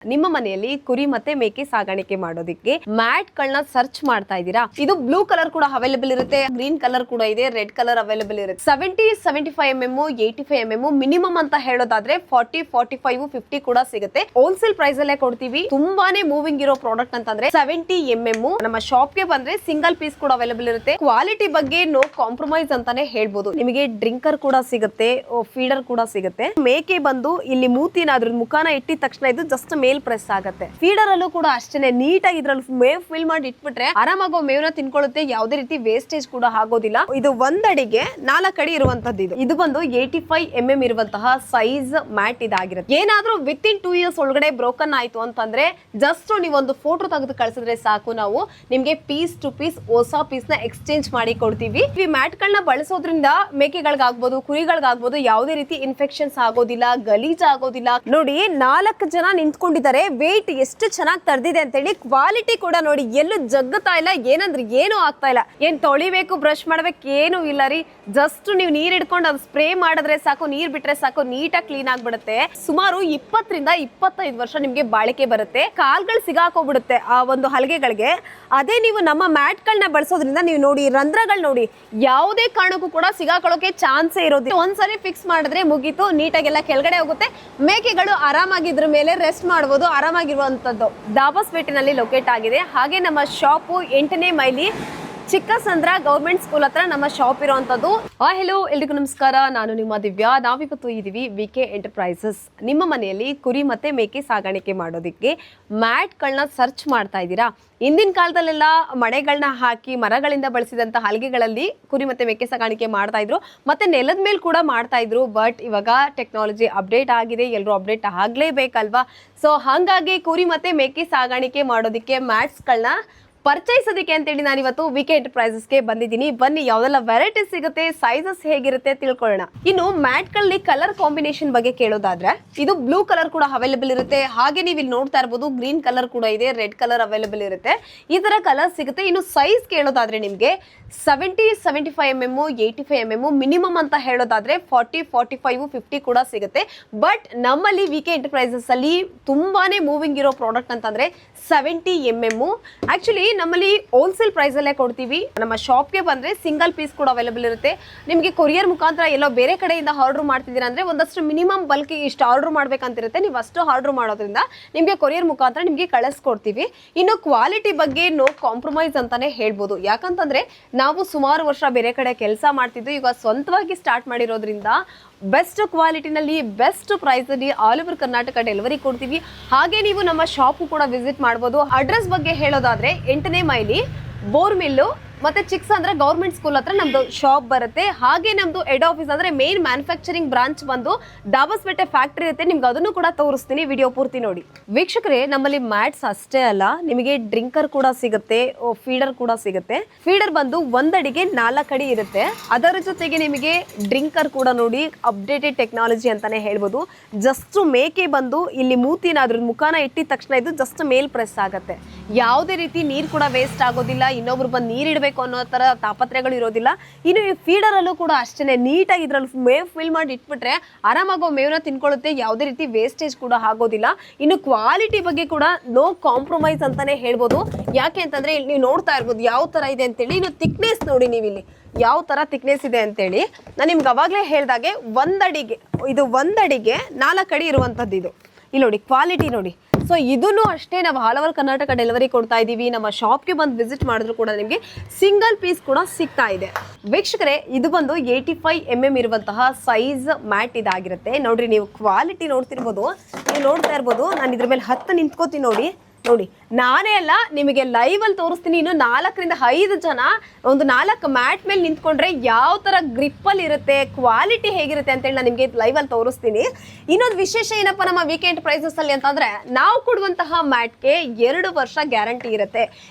ನಿಮ್ಮ ಮನೆಯಲ್ಲಿ ಕುರಿ ಮತ್ತೆ ಮೇಕೆ ಸಾಗಾಣಿಕೆ ಮಾಡೋದಿಕ್ಕೆ ಮ್ಯಾಟ್ ಗಳನ್ನ ಸರ್ಚ್ ಮಾಡ್ತಾ ಇದ್ದೀರಾ? ಇದು ಬ್ಲೂ ಕಲರ್ ಕೂಡ ಅವೈಲೇಬಲ್ ಇರುತ್ತೆ, ಗ್ರೀನ್ ಕಲರ್ ಕೂಡ ಇದೆ, ರೆಡ್ ಕಲರ್ ಅವೈಲೇಬಲ್ ಇರುತ್ತೆ. 75 mm 85 mm ಮಿನಿಮಮ್ ಅಂತ ಹೇಳೋದಾದ್ರೆ 40 45 50 ಕೂಡ ಸಿಗುತ್ತೆ. ಹೋಲ್ಸೇಲ್ ಪ್ರೈಸ್ ಅಲ್ಲೇ ಕೊಡ್ತೀವಿ. ತುಂಬಾನೇ ಮೂವಿಂಗ್ ಇರೋ ಪ್ರಾಡಕ್ಟ್ ಅಂತಂದ್ರೆ 70 mm. ನಮ್ಮ ಶಾಪ್ ಗೆ ಬಂದ್ರೆ ಸಿಂಗಲ್ ಪೀಸ್ ಕೂಡ ಅವೈಲೇಬಲ್ ಇರುತ್ತೆ. ಕ್ವಾಲಿಟಿ ಬಗ್ಗೆ ನೋ ಕಾಂಪ್ರಮೈಸ್ ಅಂತಾನೆ ಹೇಳ್ಬೋದು. ನಿಮಗೆ ಡ್ರಿಂಕರ್ ಕೂಡ ಸಿಗುತ್ತೆ, ಫೀಡರ್ ಕೂಡ ಸಿಗುತ್ತೆ. ಮೇಕೆ ಬಂದು ಇಲ್ಲಿ ಮೂತಿನ ಅದ್ರ ಮುಖಾನ ಇಟ್ಟಿದ ತಕ್ಷಣ ಇದು ಜಸ್ಟ್ ಮೇಲ್ ಪ್ರೆಸ್ ಆಗುತ್ತೆ. ಫೀಡರ್ ಅಲ್ಲೂ ಕೂಡ ಅಷ್ಟೇನೆ ನೀಟಾಗಿ ಇದ್ರಲ್ಲಿ ಮೇವ್ ಫಿಲ್ ಮಾಡಿ ಇಟ್ಬಿಟ್ರೆ ಆರಾಮಾಗಿ ಮೇವ್ನ ತಿನ್ಕೊಳ್ಳುತ್ತೆ. ಯಾವುದೇ ರೀತಿ ವೇಸ್ಟೇಜ್ ಕೂಡ ಆಗೋದಿಲ್ಲ. ಇದು ಒಂದಡಿಗೆ 4 ಅಡಿ ಇರುವಂತದ್ದು. ಇದು ಬಂದು 85 mm ಇರುವಂತಹ ಸೈಜ್ ಮ್ಯಾಟ್ ಇದಾಗಿರುತ್ತೆ. ಏನಾದ್ರೂ ವಿತಿನ್ 2 years ಒಳಗಡೆ ಬ್ರೋಕನ್ ಆಯ್ತು ಅಂತಂದ್ರೆ ಜಸ್ಟ್ ನೀವೊಂದು ಫೋಟೋ ತೆಗೆದು ಕಳಿಸಿದ್ರೆ ಸಾಕು, ನಾವು ನಿಮ್ಗೆ ಪೀಸ್ ಟು ಪೀಸ್ ಹೊಸ ಪೀಸ್ ನ ಎಕ್ಸ್ಚೇಂಜ್ ಮಾಡಿ ಕೊಡ್ತೀವಿ. ಈ ಮ್ಯಾಟ್ ಗಳನ್ನ ಬಳಸೋದ್ರಿಂದ ಮೇಕೆಗಳಿಗಾಗ್ಬೋದು, ಕುರಿಗಳಿಗಾಗ್ಬೋದು ಯಾವುದೇ ರೀತಿ ಇನ್ಫೆಕ್ಷನ್ಸ್ ಆಗೋದಿಲ್ಲ, ಗಲೀಜ್ ಆಗೋದಿಲ್ಲ. ನೋಡಿ 4 ಜನ ನಿಂತ್ಕೊಂಡಿದ್ದಾರೆ. ವೇಟ್ ಎಷ್ಟು ಚೆನ್ನಾಗಿ ತರ್ದಿದೆ ಅಂತ ಹೇಳಿ. ಕ್ವಾಲಿಟಿ ಕೂಡ ನೋಡಿ, ಎಲ್ಲೂ ಜಗ್ಗುತ್ತಾ ಇಲ್ಲ, ಏನಂದ್ರೆ ಏನು ಆಗ್ತಾ ಇಲ್ಲ. ಏನ್ ತೊಳಿಬೇಕು, ಬ್ರಷ್ ಮಾಡ್ಬೇಕು ಏನು ಇಲ್ಲ ರೀ. ಜಸ್ಟ್ ನೀವು ನೀರ್ ಇಟ್ಕೊಂಡು ಅದು ಸ್ಪ್ರೇ ಮಾಡಿದ್ರೆ ಸಾಕು, ನೀರ್ ಬಿಟ್ರೆ ಸಾಕು, ನೀಟಾಗಿ ಕ್ಲೀನ್ ಆಗ್ಬಿಡುತ್ತೆ. ಸುಮಾರು 20 ರಿಂದ 25 ವರ್ಷ ನಿಮ್ಗೆ ಬಾಳಿಕೆ ಬರುತ್ತೆ. ಕಾಲ್ಗಳು ಸಿಗಾಕೋಗ್ಬಿಡುತ್ತೆ ಆ ಒಂದು ಹಲಗೆಗಳಿಗೆ. ಅದೇ ನೀವು ನಮ್ಮ ಮ್ಯಾಟ್ ಗಳನ್ನ ಬಳಸೋದ್ರಿಂದ ನೀವು ನೋಡಿ ರಂಧ್ರಗಳು ನೋಡಿ, ಯಾವುದೇ ಕಾರಣಕ್ಕೂ ಕೂಡ ಸಿಗಾಕೊಳ್ಳೋಕೆ ಚಾನ್ಸೇ ಇರೋದಿಲ್ಲ. ಒಂದ್ಸರಿ ಫಿಕ್ಸ್ ಮಾಡಿದ್ರೆ ಮುಗೀತು, ನೀಟಾಗೆಲ್ಲ ಕೆಳಗಡೆ ಹೋಗುತ್ತೆ. ಮೇಕೆಗಳು ಆರಾಮಾಗಿದ್ರ ಮೇಲೆ ರೆಸ್ಟ್ ಮಾಡಬಹುದು. ಆರಾಮಾಗಿರುವಂತದ್ದು ದಾಬಸ್ಪೇಟೆನಲ್ಲಿ ಲೊಕೇಟ್ ಆಗಿದೆ. ಹಾಗೆ ನಮ್ಮ ಶಾಪು 8ನೇ ಮೈಲಿ ಚಿಕ್ಕಸಂದ್ರ ಗವರ್ಮೆಂಟ್ ಸ್ಕೂಲ್ ಹತ್ರ ನಮ್ಮ ಶಾಪ್ ಇರುವಂತದ್ದು. ಹೆಲೋ, ಎಲ್ರಿಗೂ ನಮಸ್ಕಾರ. ನಾನು ನಿಮ್ಮ ದಿವ್ಯಾ. ನಾವಿವತ್ತು ಇದೀವಿ ವಿಕೆ ಎಂಟರ್ಪ್ರೈಸಸ್. ನಿಮ್ಮ ಮನೆಯಲ್ಲಿ ಕುರಿ ಮತ್ತೆ ಮೇಕೆ ಸಾಗಾಣಿಕೆ ಮಾಡೋದಿಕ್ಕೆ ಮ್ಯಾಟ್ ಗಳನ್ನ ಸರ್ಚ್ ಮಾಡ್ತಾ ಇದ್ದೀರಾ? ಹಿಂದಿನ ಕಾಲದಲ್ಲೆಲ್ಲ ಮಳೆಗಳನ್ನ ಹಾಕಿ ಮರಗಳಿಂದ ಬಳಸಿದಂತ ಹಲಗೆಗಳಲ್ಲಿ ಕುರಿ ಮತ್ತೆ ಮೇಕೆ ಸಾಗಾಣಿಕೆ ಮಾಡ್ತಾ ಇದ್ರು, ಮತ್ತೆ ನೆಲದ ಮೇಲೆ ಕೂಡ ಮಾಡ್ತಾ ಇದ್ರು. ಬಟ್ ಇವಾಗ ಟೆಕ್ನಾಲಜಿ ಅಪ್ಡೇಟ್ ಆಗಿದೆ, ಎಲ್ಲರೂ ಅಪ್ಡೇಟ್ ಆಗ್ಲೇಬೇಕಲ್ವಾ? ಸೊ ಹಾಗಾಗಿ ಕುರಿ ಮತ್ತೆ ಮೇಕೆ ಸಾಗಾಣಿಕೆ ಮಾಡೋದಿಕ್ಕೆ ಮ್ಯಾಟ್ಸ್ ಗಳನ್ನ ಪರ್ಚೇಸೋದಕ್ಕೆ ಅಂತೇಳಿ ನಾನು ಇವತ್ತು ವಿಕೆ ಎಂಟರ್ಪ್ರೈಸಸ್ಗೆ ಬಂದಿದ್ದೀನಿ. ಬನ್ನಿ, ಯಾವ್ದೆಲ್ಲ ವೆರೈಟೀಸ್ ಸಿಗುತ್ತೆ, ಸೈಜಸ್ ಹೇಗಿರುತ್ತೆ ತಿಳ್ಕೊಳ್ಳೋಣ. ಇನ್ನು ಮ್ಯಾಟ್ ಗಳಲ್ಲಿ ಕಲರ್ ಕಾಂಬಿನೇಷನ್ ಬಗ್ಗೆ ಕೇಳೋದಾದ್ರೆ ಇದು ಬ್ಲೂ ಕಲರ್ ಕೂಡ ಅವೈಲೇಬಲ್ ಇರುತ್ತೆ. ಹಾಗೆ ನೀವು ಇಲ್ಲಿ ನೋಡ್ತಾ ಇರ್ಬೋದು, ಗ್ರೀನ್ ಕಲರ್ ಕೂಡ ಇದೆ, ರೆಡ್ ಕಲರ್ ಅವೈಲೇಬಲ್ ಇರುತ್ತೆ. ಈ ತರ ಕಲರ್ ಸಿಗುತ್ತೆ. ಇನ್ನು ಸೈಜ್ ಕೇಳೋದಾದ್ರೆ ನಿಮ್ಗೆ 70 75 mm 85 mm ಮಿನಿಮಮ್ ಅಂತ ಹೇಳೋದಾದ್ರೆ 40 45 50 ಕೂಡ ಸಿಗುತ್ತೆ. ಬಟ್ ನಮ್ಮಲ್ಲಿ ವಿಕೆ ಎಂಟರ್ಪ್ರೈಸಸ್ ಅಲ್ಲಿ ತುಂಬಾನೇ ಮೂವಿಂಗ್ ಇರೋ ಪ್ರಾಡಕ್ಟ್ ಅಂತಂದ್ರೆ 70 mm. ಆಕ್ಚುಲಿ ನಮ್ಮಲ್ಲಿ ಹೋಲ್ಸೇಲ್ ಪ್ರೈಸ್ ಅಲ್ಲೇ ಕೊಡ್ತೀವಿ. ನಮ್ಮ ಶಾಪ್ಗೆ ಬಂದ್ರೆ ಸಿಂಗಲ್ ಪೀಸ್ ಕೂಡ ಅವೈಲೇಬಲ್ ಇರುತ್ತೆ. ನಿಮಗೆ ಕೊರಿಯರ್ ಮುಖಾಂತರ ಎಲ್ಲೋ ಬೇರೆ ಕಡೆಯಿಂದ ಆರ್ಡರ್ ಮಾಡ್ತಿದ್ದೀರಾ ಅಂದ್ರೆ ಒಂದಷ್ಟು ಮಿನಿಮಮ್ ಬಲ್ಕ್ ಇಷ್ಟು ಆರ್ಡರ್ ಮಾಡ್ಬೇಕಂತಿರುತ್ತೆ. ನೀವು ಅಷ್ಟು ಆರ್ಡರ್ ಮಾಡೋದ್ರಿಂದ ನಿಮಗೆ ಕೊರಿಯರ್ ಮುಖಾಂತರ ನಿಮಗೆ ಕಳಿಸ್ಕೊಡ್ತೀವಿ. ಇನ್ನು ಕ್ವಾಲಿಟಿ ಬಗ್ಗೆ ನೋ ಕಾಂಪ್ರಮೈಸ್ ಅಂತಾನೆ ಹೇಳ್ಬೋದು. ಯಾಕಂತಂದ್ರೆ ನಾವು ಸುಮಾರು ವರ್ಷ ಬೇರೆ ಕಡೆ ಕೆಲಸ ಮಾಡ್ತಿದ್ವಿ. ಈಗ ಸ್ವಂತವಾಗಿ ಸ್ಟಾರ್ಟ್ ಮಾಡಿರೋದ್ರಿಂದ ಬೆಸ್ಟ್ ಕ್ವಾಲಿಟಿನಲ್ಲಿ ಬೆಸ್ಟ್ ಪ್ರೈಸ್ ಅಲ್ಲಿ ಆಲ್ ಓವರ್ ಕರ್ನಾಟಕ ಡೆಲಿವರಿ ಕೊಡ್ತೀವಿ. ಹಾಗೆ ನೀವು ನಮ್ಮ ಶಾಪ್ ಕೂಡ ವಿಸಿಟ್ ಮಾಡಬಹುದು. ಅಡ್ರೆಸ್ ಬಗ್ಗೆ ಹೇಳೋದಾದ್ರೆ 8ನೇ ಮೈಲಿ ಬೋರ್ಮಿಲ್ಲು ಮತ್ತೆ ಚಿಕ್ಕಸಂದ್ರ ಗವರ್ಮೆಂಟ್ ಸ್ಕೂಲ್ ಹತ್ರ ನಮ್ದು ಶಾಪ್ ಬರುತ್ತೆ. ಹಾಗೆ ನಮ್ದು ಹೆಡ್ ಆಫೀಸ್ ಅಂದ್ರೆ ಮೇನ್ ಮ್ಯಾನುಫ್ಯಾಕ್ಚರಿಂಗ್ ಬ್ರಾಂಚ್ ಬಂದು ದಾಬಸ್ಪೇಟೆ ಫ್ಯಾಕ್ಟರಿ ಇರುತ್ತೆ. ನಿಮ್ಗೆ ಅದನ್ನು ಕೂಡ ತೋರಿಸ್ತೀನಿ, ವಿಡಿಯೋ ಪೂರ್ತಿ ನೋಡಿ. ವೀಕ್ಷಕರೇ, ನಮ್ಮಲ್ಲಿ ಮ್ಯಾಟ್ಸ್ ಅಷ್ಟೇ ಅಲ್ಲ, ನಿಮಗೆ ಡ್ರಿಂಕರ್ ಕೂಡ ಸಿಗುತ್ತೆ, ಫೀಡರ್ ಕೂಡ ಸಿಗುತ್ತೆ. ಫೀಡರ್ ಬಂದು 1 ಅಡಿಗೆ 4 ಅಡಿ ಇರುತ್ತೆ. ಅದರ ಜೊತೆಗೆ ನಿಮಗೆ ಡ್ರಿಂಕರ್ ಕೂಡ ನೋಡಿ ಅಪ್ಡೇಟೆಡ್ ಟೆಕ್ನಾಲಜಿ ಅಂತಾನೆ ಹೇಳ್ಬೋದು. ಜಸ್ಟ್ ಮೇಕೆ ಬಂದು ಇಲ್ಲಿ ಮೂತಿನ ಅದ್ರ ಮುಖಾನ ಇಟ್ಟಿದ ತಕ್ಷಣ ಇದು ಜಸ್ಟ್ ಮೇಲ್ ಪ್ರೆಸ್ ಆಗುತ್ತೆ. ಯಾವುದೇ ರೀತಿ ನೀರು ಕೂಡ ವೇಸ್ಟ್ ಆಗೋದಿಲ್ಲ, ಇನ್ನೊಬ್ರು ಬಂದು ನೀರು ಇಡಬೇಕು ಅನ್ನೋ ತರ ತಾಪತ್ರೆಗಳು ಇರೋದಿಲ್ಲ. ಇನ್ನು ಈ ಫೀಡರ್ ಅಲ್ಲೂ ಕೂಡ ಅಷ್ಟೇನೆ ನೀಟಾಗಿ ಇದ್ರಲ್ಲಿ ಮೇವ್ ಫಿಲ್ ಮಾಡಿ ಇಟ್ಬಿಟ್ರೆ ಆರಾಮಾಗಿ ಮೇವ್ನ ತಿನ್ಕೊಳ್ಳುತ್ತೆ. ಯಾವುದೇ ರೀತಿ ವೇಸ್ಟೇಜ್ ಕೂಡ ಆಗೋದಿಲ್ಲ. ಇನ್ನು ಕ್ವಾಲಿಟಿ ಬಗ್ಗೆ ಕೂಡ ನೋ ಕಾಂಪ್ರಮೈಸ್ ಅಂತಾನೆ ಹೇಳ್ಬೋದು. ಯಾಕೆ ಅಂತಂದ್ರೆ ಇಲ್ಲಿ ನೀವು ನೋಡ್ತಾ ಇರ್ಬೋದು ಯಾವ ತರ ಇದೆ ಅಂತೇಳಿ. ಇನ್ನು ಥಿಕ್ನೆಸ್ ನೋಡಿ, ನೀವು ಇಲ್ಲಿ ಯಾವ ತರ ಥಿಕ್ನೆಸ್ ಇದೆ ಅಂತೇಳಿ ನಾನು ನಿಮ್ಗೆ ಅವಾಗಲೇ ಹೇಳ್ದಾಗೆ 1 ಅಡಿಗೆ 4 ಅಡಿ ಇರುವಂತದ್ದು. ಇದು ಇಲ್ಲಿ ನೋಡಿ, ಕ್ವಾಲಿಟಿ ನೋಡಿ. ಸೊ ಇದನ್ನು ಅಷ್ಟೇ ನಾವು ಆಲ್ ಓವರ್ ಕರ್ನಾಟಕ ಡೆಲಿವರಿ ಕೊಡ್ತಾ ಇದ್ದೀವಿ. ನಮ್ಮ ಶಾಪ್ಗೆ ಬಂದು ವಿಸಿಟ್ ಮಾಡಿದ್ರು ಕೂಡ ನಿಮಗೆ ಸಿಂಗಲ್ ಪೀಸ್ ಕೂಡ ಸಿಗ್ತಾ ಇದೆ. ವೀಕ್ಷಕರೇ, ಇದು ಬಂದು 85 mm ಇರುವಂತಹ ಸೈಜ್ ಮ್ಯಾಟ್ ಇದಾಗಿರುತ್ತೆ. ನೋಡ್ರಿ, ನೀವು ಕ್ವಾಲಿಟಿ ನೋಡ್ತಿರ್ಬೋದು, ನೀವು ನೋಡ್ತಾ ಇರ್ಬೋದು. ನಾನು ಇದ್ರ ಮೇಲೆ 10 ನಿಂತ್ಕೋತೀನಿ ನೋಡಿ. ನಾನೇ ಅಲ್ಲ, ನಿಮಗೆ ಲೈವ್ ಅಲ್ಲಿ ತೋರಿಸ್ತೀನಿ. ಇನ್ನು 4 ರಿಂದ 5 ಜನ ಒಂದು 4 ಮ್ಯಾಟ್ ಮೇಲೆ ನಿಂತ್ಕೊಂಡ್ರೆ ಯಾವ ತರ ಗ್ರಿಪ್ ಅಲ್ಲಿ ಇರುತ್ತೆ, ಕ್ವಾಲಿಟಿ ಹೇಗಿರುತ್ತೆ ಅಂತೇಳಿ ನಾನು ನಿಮಗೆ ಲೈವ್ ಅಲ್ಲಿ ತೋರಿಸ್ತೀನಿ. ಇನ್ನೊಂದು ವಿಶೇಷ ಏನಪ್ಪಾ ನಮ್ಮ ವಿಕೆ ಎಂಟರ್ಪ್ರೈಸಸ್ ಅಲ್ಲಿ ಅಂತಂದ್ರೆ, ನಾವು ಕೊಡುವಂತಹ ಮ್ಯಾಟ್ಗೆ 2 ವರ್ಷ ಗ್ಯಾರಂಟಿ ಇರುತ್ತೆ.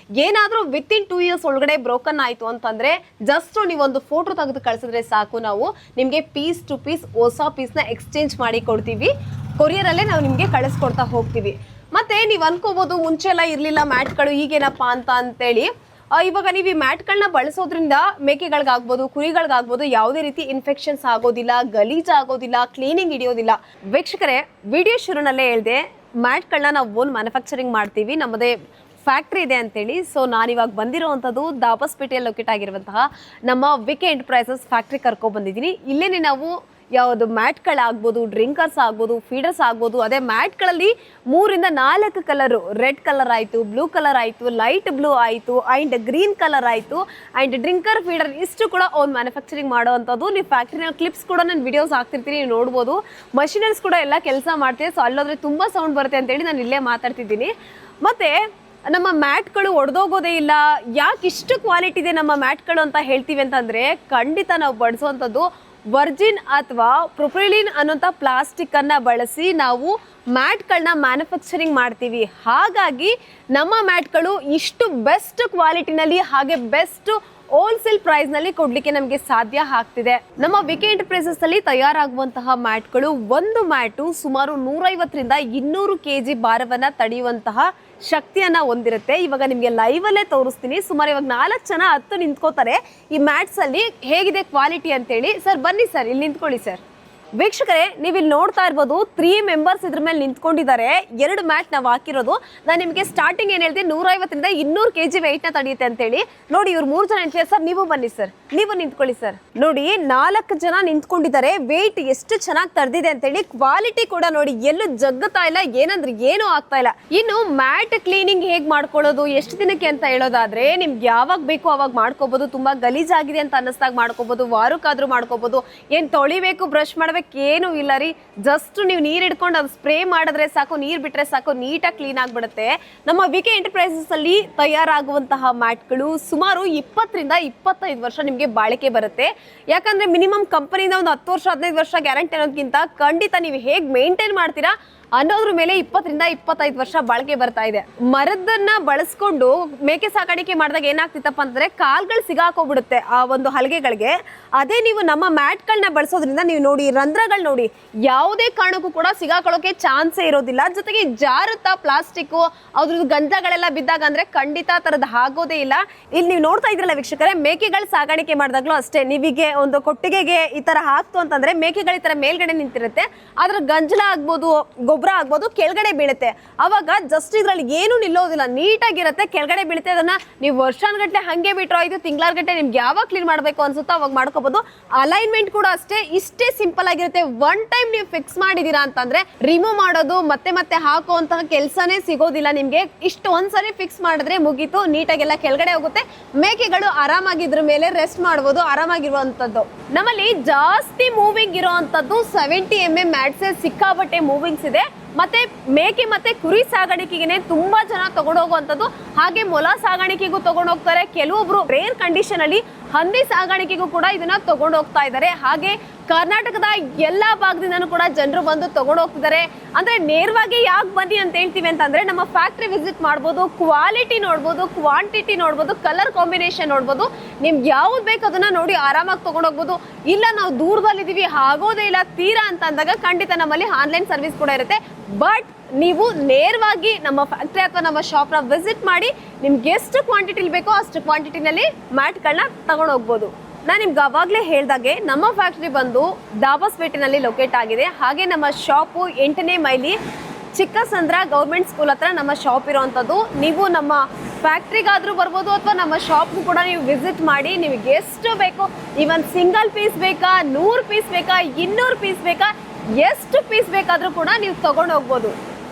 ಏನಾದ್ರೂ ವಿತಿನ್ 2 years ಒಳಗಡೆ ಬ್ರೋಕನ್ ಆಯ್ತು ಅಂತಂದ್ರೆ ಜಸ್ಟ್ ನೀವೊಂದು ಫೋಟೋ ತೆಗೆದು ಕಳಿಸಿದ್ರೆ ಸಾಕು, ನಾವು ನಿಮ್ಗೆ ಪೀಸ್ ಟು ಪೀಸ್ ಹೊಸ ಪೀಸ್ ನ ಎಕ್ಸ್ಚೇಂಜ್ ಮಾಡಿ ಕೊಡ್ತೀವಿ. ಕೊರಿಯರ್ ಅಲ್ಲೇ ನಾವು ನಿಮ್ಗೆ ಕಳಿಸ್ಕೊಡ್ತಾ ಹೋಗ್ತೀವಿ. ಮತ್ತೆ ನೀವು ಅನ್ಕೋಬಹುದು ಮುಂಚೆ ಎಲ್ಲ ಇರ್ಲಿಲ್ಲ ಮ್ಯಾಟ್ಗಳು, ಈಗೇನಪ್ಪಾ ಅಂತೇಳಿ. ಇವಾಗ ನೀವು ಈ ಮ್ಯಾಟ್ಗಳನ್ನ ಬಳಸೋದ್ರಿಂದ ಮೇಕೆಗಳಿಗಾಗ್ಬೋದು, ಕುರಿಗಳಿಗಾಗ್ಬೋದು ಯಾವುದೇ ರೀತಿ ಇನ್ಫೆಕ್ಷನ್ಸ್ ಆಗೋದಿಲ್ಲ, ಗಲೀಜ್ ಆಗೋದಿಲ್ಲ, ಕ್ಲೀನಿಂಗ್ ಹಿಡಿಯೋದಿಲ್ಲ. ವೀಕ್ಷಕರೇ, ವಿಡಿಯೋ ಶುರುನಲ್ಲೇ ಹೇಳಿದೆ, ಮ್ಯಾಟ್ಗಳನ್ನ ನಾವು ಓನ್ ಮ್ಯಾನುಫ್ಯಾಕ್ಚರಿಂಗ್ ಮಾಡ್ತೀವಿ, ನಮ್ಮದೇ ಫ್ಯಾಕ್ಟ್ರಿ ಇದೆ ಅಂತೇಳಿ. ಸೊ ನಾನಿವಾಗ ಬಂದಿರುವಂಥದ್ದು ದಾಬಸ್ಪೇಟೆಯಲ್ಲಿ ಲೊಕೇಟ್ ಆಗಿರುವಂತಹ ನಮ್ಮ ವಿಕೆ ಎಂಟರ್ಪ್ರೈಸಸ್ ಫ್ಯಾಕ್ಟ್ರಿ ಕರ್ಕೊಬಂದಿದ್ದೀನಿ. ಇಲ್ಲೇನೆ ನಾವು ಯಾವುದು ಮ್ಯಾಟ್ಗಳಾಗ್ಬೋದು, ಡ್ರಿಂಕರ್ಸ್ ಆಗ್ಬೋದು, ಫೀಡರ್ಸ್ ಆಗ್ಬೋದು. ಅದೇ ಮ್ಯಾಟ್ಗಳಲ್ಲಿ 3 ಇಂದ 4 ಕಲರು, ರೆಡ್ ಕಲರ್ ಆಯಿತು, ಬ್ಲೂ ಕಲರ್ ಆಯಿತು, ಲೈಟ್ ಬ್ಲೂ ಆಯಿತು, ಆ್ಯಂಡ್ ಗ್ರೀನ್ ಕಲರ್ ಆಯಿತು, ಆ್ಯಂಡ್ ಡ್ರಿಂಕರ್ ಫೀಡರ್ ಇಷ್ಟು ಕೂಡ ಓನ್ ಮ್ಯಾನುಫ್ಯಾಕ್ಚರಿಂಗ್ ಮಾಡೋವಂಥದ್ದು. ನೀವು ಫ್ಯಾಕ್ಟ್ರಿನ ಕ್ಲಿಪ್ಸ್ ಕೂಡ ನಾನು ವಿಡಿಯೋಸ್ ಹಾಕ್ತಿರ್ತೀನಿ, ನೀವು ನೋಡ್ಬೋದು. ಮಷಿನರೀಸ್ ಕೂಡ ಎಲ್ಲ ಕೆಲಸ ಮಾಡ್ತೀವಿ. ಸೊ ಅಲ್ಲೋದ್ರೆ ತುಂಬ ಸೌಂಡ್ ಬರುತ್ತೆ ಅಂತೇಳಿ ನಾನು ಇಲ್ಲೇ ಮಾತಾಡ್ತಿದ್ದೀನಿ. ಮತ್ತು ನಮ್ಮ ಮ್ಯಾಟ್ಗಳು ಒಡೆದೋಗೋದೇ ಇಲ್ಲ. ಯಾಕೆ ಇಷ್ಟು ಕ್ವಾಲಿಟಿ ಇದೆ ನಮ್ಮ ಮ್ಯಾಟ್ಗಳು ಅಂತ ಹೇಳ್ತೀವಿ ಅಂತಂದರೆ, ಖಂಡಿತ ನಾವು ಬಳಸುವಂಥದ್ದು ವರ್ಜಿನ್ ಅಥವಾ ಪ್ರೊಪಿಲಿನ್ ಅನ್ನೋಂಥ ಪ್ಲಾಸ್ಟಿಕ್ಕನ್ನು ಬಳಸಿ ನಾವು ಮ್ಯಾಟ್ಗಳನ್ನ ಮ್ಯಾನುಫ್ಯಾಕ್ಚರಿಂಗ್ ಮಾಡ್ತೀವಿ. ಹಾಗಾಗಿ ನಮ್ಮ ಮ್ಯಾಟ್ಗಳು ಇಷ್ಟು ಬೆಸ್ಟ್ ಕ್ವಾಲಿಟಿನಲ್ಲಿ ಹಾಗೆ ಬೆಸ್ಟ್ ಹೋಲ್ಸೇಲ್ ಪ್ರೈಸ್ನಲ್ಲಿ ಕೊಡಲಿಕ್ಕೆ ನಮಗೆ ಸಾಧ್ಯ ಆಗ್ತಿದೆ. ನಮ್ಮ ವಿಕೆ ಎಂಟರ್ಪ್ರೈಸಸ್ ಅಲ್ಲಿ ತಯಾರಾಗುವಂತಹ ಮ್ಯಾಟ್ಗಳು, ಒಂದು ಮ್ಯಾಟು ಸುಮಾರು 150ರಿಂದ 200 kg ಭಾರವನ್ನು ತಡೆಯುವಂತಹ ಶಕ್ತಿಯನ್ನ ಹೊಂದಿರುತ್ತೆ. ಇವಾಗ ನಿಮಗೆ ಲೈವ್ ಅಲ್ಲೇ ತೋರಿಸ್ತೀನಿ. ಸುಮಾರು ಇವಾಗ 4 ಜನ 10 ನಿಂತ್ಕೋತಾರೆ ಈ ಮ್ಯಾಟ್ಸ್ ಅಲ್ಲಿ. ಹೇಗಿದೆ ಕ್ವಾಲಿಟಿ ಅಂತೇಳಿ. ಸರ್ ಬನ್ನಿ ಸರ್, ಇಲ್ಲಿ ನಿಂತ್ಕೊಳ್ಳಿ ಸರ್. ವೀಕ್ಷಕರೇ, ನೀವು ಇಲ್ಲಿ ನೋಡ್ತಾ ಇರ್ಬೋದು 3 ಮೆಂಬರ್ಸ್ ಇದ್ರ ಮೇಲೆ ನಿಂತ್ಕೊಂಡಿದ್ದಾರೆ. 2 ಮ್ಯಾಟ್ ನಾವು ಹಾಕಿರೋದು. ನಾನು ನಿಮಗೆ ಸ್ಟಾರ್ಟಿಂಗ್ ಏನು ಹೇಳಿದೆ, 150ರಿಂದ 200 kg ವೆಯ್ಟ್ನ ತಡೆಯುತ್ತೆ ಅಂತೇಳಿ. ನೋಡಿ ಇವ್ರು 3 ಜನ ನಿಂತಿದ್ದಾರೆ. ಸರ್ ನೀವು ಬನ್ನಿ ಸರ್, ನೀವು ನಿಂತ್ಕೊಳ್ಳಿ ಸರ್. ನೋಡಿ 4 ಜನ ನಿಂತ್ಕೊಂಡಿದ್ದಾರೆ. ವೆಯ್ಟ್ ಎಷ್ಟು ಚೆನ್ನಾಗಿ ತಡೆದಿದೆ ಅಂತೇಳಿ. ಕ್ವಾಲಿಟಿ ಕೂಡ ನೋಡಿ, ಎಲ್ಲೂ ಜಗ್ಗುತ್ತಾ ಇಲ್ಲ, ಏನಂದ್ರೆ ಏನೂ ಆಗ್ತಾ ಇಲ್ಲ. ಇನ್ನು ಮ್ಯಾಟ್ ಕ್ಲೀನಿಂಗ್ ಹೇಗೆ ಮಾಡ್ಕೊಳ್ಳೋದು, ಎಷ್ಟು ದಿನಕ್ಕೆ ಅಂತ ಹೇಳೋದಾದ್ರೆ, ನಿಮ್ಗೆ ಯಾವಾಗ ಬೇಕು ಅವಾಗ ಮಾಡ್ಕೋಬಹುದು. ತುಂಬಾ ಗಲೀಜಾಗಿದೆ ಅಂತ ಅನ್ನಿಸ್ದಾಗ ಮಾಡ್ಕೋಬಹುದು, ವಾರಕ್ಕಾದ್ರೂ ಮಾಡ್ಕೋಬಹುದು. ಏನು ತೊಳಿಬೇಕು, ಬ್ರಷ್ ಮಾಡಬೇಕು ಏನು ಇಲ್ಲ ರೀ. ಜಸ್ಟ್ ನೀವು ನೀರು ಹಿಡ್ಕೊಂಡು ಅದು ಸ್ಪ್ರೇ ಮಾಡಿದ್ರೆ ಸಾಕು, ನೀರು ಬಿಟ್ರೆ ಸಾಕು, ನೀಟಾಗಿ ಕ್ಲೀನ್ ಆಗಿಬಿಡುತ್ತೆ. ನಮ್ಮ ವಿಕೆ ಎಂಟರ್ಪ್ರೈಸಸ್ ಅಲ್ಲಿ ತಯಾರಾಗುವಂತಹ ಮ್ಯಾಟ್ಗಳು ಸುಮಾರು 20ರಿಂದ 25 ವರ್ಷ ನಿಮಗೆ ಬಾಳಿಕೆ ಬರುತ್ತೆ. ಯಾಕಂದ್ರೆ ಮಿನಿಮಮ್ ಕಂಪನಿಯಿಂದ ಒಂದು 10 ವರ್ಷ 15 ವರ್ಷ ಗ್ಯಾರಂಟಿ ಅನ್ನೋದಕ್ಕಿಂತ ಖಂಡಿತ ನೀವು ಹೇಗೆ ಮೇಂಟೈನ್ ಮಾಡ್ತೀರಾ ಅನ್ನೋದ್ರ ಮೇಲೆ 20ರಿಂದ 25 ವರ್ಷ ಬಾಳಿಕೆ ಬರ್ತಾ ಇದೆ. ಮರದನ್ನ ಬಳಸ್ಕೊಂಡು ಮೇಕೆ ಸಾಕಾಣಿಕೆ ಮಾಡಿದಾಗ ಏನಾಗ್ತಿತ್ತಪ್ಪ ಅಂತಂದ್ರೆ, ಕಾಲ್ಗಳು ಸಿಗಾಕೋಗ್ಬಿಡುತ್ತೆ ಆ ಒಂದು ಹಲಗೆಗಳಿಗೆ. ಅದೇ ನೀವು ನಮ್ಮ ಮ್ಯಾಟ್ಗಳನ್ನ ಬಳಸೋದ್ರಿಂದ ನೀವು ನೋಡಿ, ರಂಧ್ರಗಳು ನೋಡಿ, ಯಾವುದೇ ಕಾರಣಕ್ಕೂ ಕೂಡ ಸಿಗಾಕೊಳ್ಳೋಕೆ ಚಾನ್ಸೇ ಇರೋದಿಲ್ಲ. ಜೊತೆಗೆ ಜಾರುತ್ತಾ ಪ್ಲಾಸ್ಟಿಕ್ಕು ಅದ್ರದ್ದು ಗಂಧಗಳೆಲ್ಲ ಬಿದ್ದಾಗ ಅಂದ್ರೆ ಖಂಡಿತ ತರದ್ ಆಗೋದೇ ಇಲ್ಲ. ಇಲ್ಲಿ ನೀವು ನೋಡ್ತಾ ಇದ್ರಲ್ಲ ವೀಕ್ಷಕರೇ, ಮೇಕೆಗಳು ಸಾಗಾಣಿಕೆ ಮಾಡಿದಾಗ್ಲೂ ಅಷ್ಟೇ, ನೀವಿಗೆ ಒಂದು ಕೊಟ್ಟಿಗೆಗೆ ಈ ತರ ಹಾಕ್ತು ಅಂತಂದ್ರೆ ಮೇಕೆಗಳು ಈ ತರ ಮೇಲ್ಗಡೆ ನಿಂತಿರುತ್ತೆ, ಅದ್ರ ಗಂಜಲ ಆಗ್ಬೋದು, ಗೊಬ್ಬರ ಆಗ್ಬೋದು, ಕೆಳಗಡೆ ಬೀಳುತ್ತೆ. ಅವಾಗ ಜಸ್ಟ್ ಇದ್ರಲ್ಲಿ ಏನು ನಿಲ್ಲೋದಿಲ್ಲ, ನೀಟಾಗಿರುತ್ತೆ, ಕೆಳಗಡೆ ಬೀಳುತ್ತೆ. ಅದನ್ನ ನೀವು ವರ್ಷಾನ್ಗಟ್ಲೆ ಹಂಗೆ ಬಿಟ್ರೋ ಆಯ್ತು, ತಿಂಗಳಾರ್ಗಟ್ಲೆ ನಿಮ್ಗೆ ಯಾವಾಗ ಕ್ಲೀನ್ ಮಾಡಬೇಕು ಅನ್ಸುತ್ತೋ ಅವಾಗ ಮಾಡ್ಕೋಬಹುದು. ಅಲೈನ್ಮೆಂಟ್ ಕೂಡ ಅಷ್ಟೇ, ಇಷ್ಟೇ ಸಿಂಪಲ್ ಆಗಿರುತ್ತೆ. ಒನ್ ಟೈಮ್ ನೀವು ಫಿಕ್ಸ್ ಮಾಡಿದೀರಾ ಅಂತಂದ್ರೆ ರಿಮೂವ್ ಮಾಡೋದು ಮತ್ತೆ ಮತ್ತೆ ಹಾಕುವಂತಹ ಕೆಲಸನೇ ಸಿಗೋದಿಲ್ಲ ನಿಮ್ಗೆ. ಇಷ್ಟು ಒಂದ್ಸರಿ ಫಿಕ್ಸ್ ಮಾಡಿದ್ರೆ ಮುಗೀತು, ನೀಟಾಗೆಲ್ಲ ಕೆಳಗಡೆ ಹೋಗುತ್ತೆ. ಮೇಕೆಗಳು ಆರಾಮಾಗಿದ್ರ ಮೇಲೆ ರೆಸ್ಟ್ ಮಾಡಬಹುದು, ಆರಾಮಾಗಿರುವಂತದ್ದು. ನಮ್ಮಲ್ಲಿ ಜಾಸ್ತಿ ಮೂವಿಂಗ್ ಇರುವಂತದ್ದು 70 mm ಮ್ಯಾಟ್ಸ್, ಸಿಕ್ಕಾಬಟ್ಟೆ ಮೂವಿಂಗ್ಸ್ ಇದೆ. ಮತ್ತೆ ಮೇಕೆ ಮತ್ತೆ ಕುರಿ ಸಾಗಾಣಿಕೆಗೆ ತುಂಬಾ ಜನ ತಗೊಂಡೋಗುವಂಥದ್ದು. ಹಾಗೆ ಮೊಲ ಸಾಗಾಣಿಕೆಗೂ ತಗೊಂಡೋಗ್ತಾರೆ. ಕೆಲವೊಬ್ರು ರೇರ್ ಕಂಡೀಷನ್ ಅಲ್ಲಿ ಹಂದಿ ಸಾಗಾಣಿಕೆಗೂ ಕೂಡ ಇದನ್ನ ತಗೊಂಡು ಹೋಗ್ತಾ ಇದ್ದಾರೆ. ಹಾಗೆ ಕರ್ನಾಟಕದ ಎಲ್ಲಾ ಭಾಗದಿಂದನೂ ಕೂಡ ಜನರು ಬಂದು ತಗೊಂಡು ಹೋಗ್ತಿದ್ದಾರೆ. ಅಂದ್ರೆ ನೇರವಾಗಿ ಯಾಕೆ ಬನ್ನಿ ಅಂತ ಹೇಳ್ತೀವಿ ಅಂತಂದ್ರೆ, ನಮ್ಮ ಫ್ಯಾಕ್ಟ್ರಿ ವಿಸಿಟ್ ಮಾಡ್ಬೋದು, ಕ್ವಾಲಿಟಿ ನೋಡ್ಬೋದು, ಕ್ವಾಂಟಿಟಿ ನೋಡ್ಬೋದು, ಕಲರ್ ಕಾಂಬಿನೇಷನ್ ನೋಡ್ಬೋದು. ನಿಮ್ಗೆ ಯಾವ್ದು ಬೇಕು ಅದನ್ನ ನೋಡಿ ಆರಾಮಾಗಿ ತಗೊಂಡೋಗ್ಬೋದು. ಇಲ್ಲ ನಾವು ದೂರದಲ್ಲಿದ್ದೀವಿ ಆಗೋದೇ ಇಲ್ಲ ತೀರಾ ಅಂತ ಅಂದಾಗ ಖಂಡಿತ ನಮ್ಮಲ್ಲಿ ಆನ್ಲೈನ್ ಸರ್ವಿಸ್ ಕೂಡ ಇರುತ್ತೆ. ಬಟ್ ನೀವು ನೇರವಾಗಿ ನಮ್ಮ ಫ್ಯಾಕ್ಟ್ರಿ ಅಥವಾ ನಮ್ಮ ಶಾಪ್ನ ವಿಸಿಟ್ ಮಾಡಿ ನಿಮ್ಗೆ ಎಷ್ಟು ಕ್ವಾಂಟಿಟಿಲಿ ಬೇಕೋ ಅಷ್ಟು ಕ್ವಾಂಟಿಟಿನಲ್ಲಿ ಮ್ಯಾಟ್ಗಳನ್ನ ತಗೊಂಡು ಹೋಗ್ಬೋದು. ನಾನು ನಿಮ್ಗೆ ಅವಾಗಲೇ ಹೇಳ್ದಾಗೆ ನಮ್ಮ ಫ್ಯಾಕ್ಟ್ರಿ ಬಂದು ದಾಬಸ್ಪೇಟೆನಲ್ಲಿ ಲೊಕೇಟ್ ಆಗಿದೆ. ಹಾಗೆ ನಮ್ಮ ಶಾಪು 8ನೇ ಮೈಲಿ ಚಿಕ್ಕಸಂದ್ರ ಗೌರ್ಮೆಂಟ್ ಸ್ಕೂಲ್ ಹತ್ರ ನಮ್ಮ ಶಾಪ್ ಇರೋವಂಥದ್ದು. ನೀವು ನಮ್ಮ ಫ್ಯಾಕ್ಟ್ರಿಗಾದ್ರೂ ಬರ್ಬೋದು ಅಥವಾ ನಮ್ಮ ಶಾಪ್ಗೂ ಕೂಡ ನೀವು ವಿಸಿಟ್ ಮಾಡಿ ನಿಮಗೆ ಎಷ್ಟು ಬೇಕೋ, ಈವನ್ ಸಿಂಗಲ್ ಪೀಸ್ ಬೇಕಾ, 100 ಪೀಸ್ ಬೇಕಾ, 200 ಪೀಸ್ ಬೇಕಾ, ಎಷ್ಟು ಪೀಸ್ ಬೇಕಾದರೂ ಕೂಡ ನೀವು ತಗೊಂಡು ಹೋಗ್ಬೋದು.